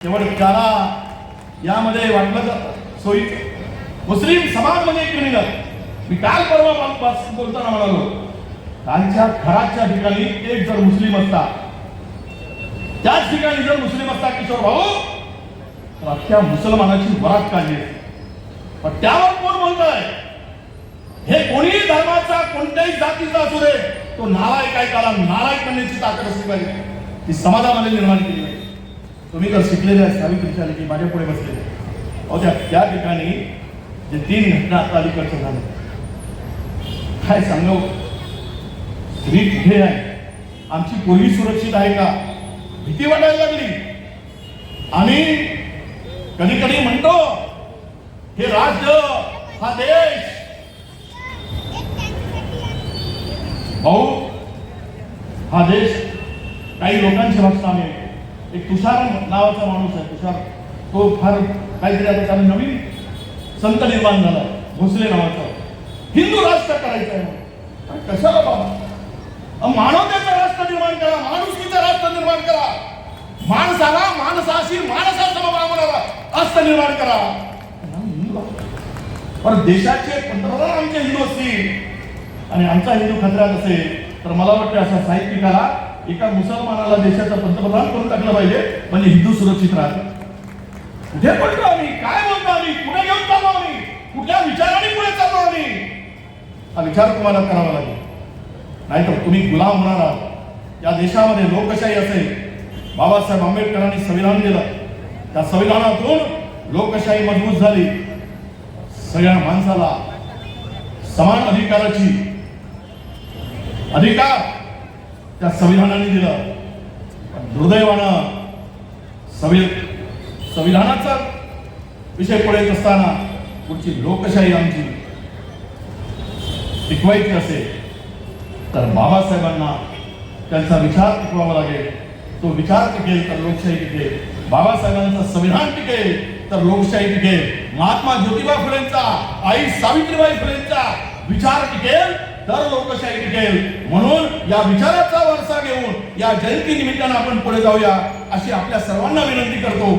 केवळ त्याला यामध्ये वाटलं जातं सोयी मुस्लिम समाज म्हणजे क्रिमिनल. मी काल परवा बोलताना म्हणालो, कालच्या घराच्या ठिकाणी एक जर मुस्लिम असता, त्याच ठिकाणी जर मुस्लिम असता किशोर भाऊ, तर अख्ख्या मुसलमानाची वरात काढली. पण त्यावर कोण बोलतोय? हे कोणीही धर्माचा कोणत्याही जातीचा असू दे, तो नालायक आहे. त्याला नालायक म्हणण्याची ताकद असली पाहिजे, ती समाजामध्ये निर्माण केली पाहिजे. तुम्ही जर शिकलेले सावित्रीच्या लेखी माझ्या पुढे बसलेले अहो, त्या ठिकाणी जे 3 घटना आता अलीकडच्या झाल्या, काय सांगू? स्त्री कुठे आहे? आमची पोरगी सुरक्षित आहे का? भीती वाटायला लागली. आम्ही कधी कधी म्हणतो हे राज्य, हा देश, भाऊ हा देश काही लोकांच्या भाषा आम्ही. एक तुषार नावाचा माणूस आहे, तुषार, तो फार काहीतरी आता त्याला नवीन संत निर्माण झाला, भोसले नावाचा. हिंदू राष्ट्र करायचं आहे. कशाला बाबा? मानवतेचं राष्ट्र निर्माण करा, माणुसकीचं राष्ट्र निर्माण करा, माणसाला माणसाशी माणसासम वागणारा राष्ट्र निर्माण करा. पण देशाचे पंतप्रधान आमचे हिंदू असतील आणि आमचा हिंदू खतऱ्यात असेल तर मला वाटतं अशा साहित्यिकाला एका मुसलमानाला देशाचा पंतप्रधान करून टाकलं पाहिजे, म्हणजे हिंदू सुरक्षित राहते. कुठे पडतो आम्ही? काय बोलतो आम्ही? कुठे घेऊन चाललो आम्ही? कुठल्या विचाराने पुढे चाललो आम्ही? हा विचार तुम्हाला करावा लागेल, नाहीतर तुम्ही गुलाम होणार आहात. या देशामध्ये लोकशाही असेल, बाबासाहेब आंबेडकरांनी संविधान दिलं, त्या संविधानातून लोकशाही मजबूत झाली. सगळ्या माणसाला समान अधिकार त्या संविधानाने दिलं. दुर्दैवानं संविधानाचा विषय पुढे येत असताना पुढची लोकशाही आमची टिकवायची असेल तर बाबासाहेबांना त्यांचा विचार टिकवावा लागेल. तो विचार टिकेल तर लोकशाही टिकेल. बाबासाहेबांचं संविधान टिकेल तर लोकशाही टिकेल. महात्मा ज्योतिबा फुलेंचा, आई सावित्रीबाई फुलेंचा विचार टिकेल तर लोकशाही टिकेल. म्हणून या विचाराचा वारसा घेऊन या जयंती निमित्तानं आपण पुढे जाऊया अशी आपल्या सर्वांना विनंती करतो.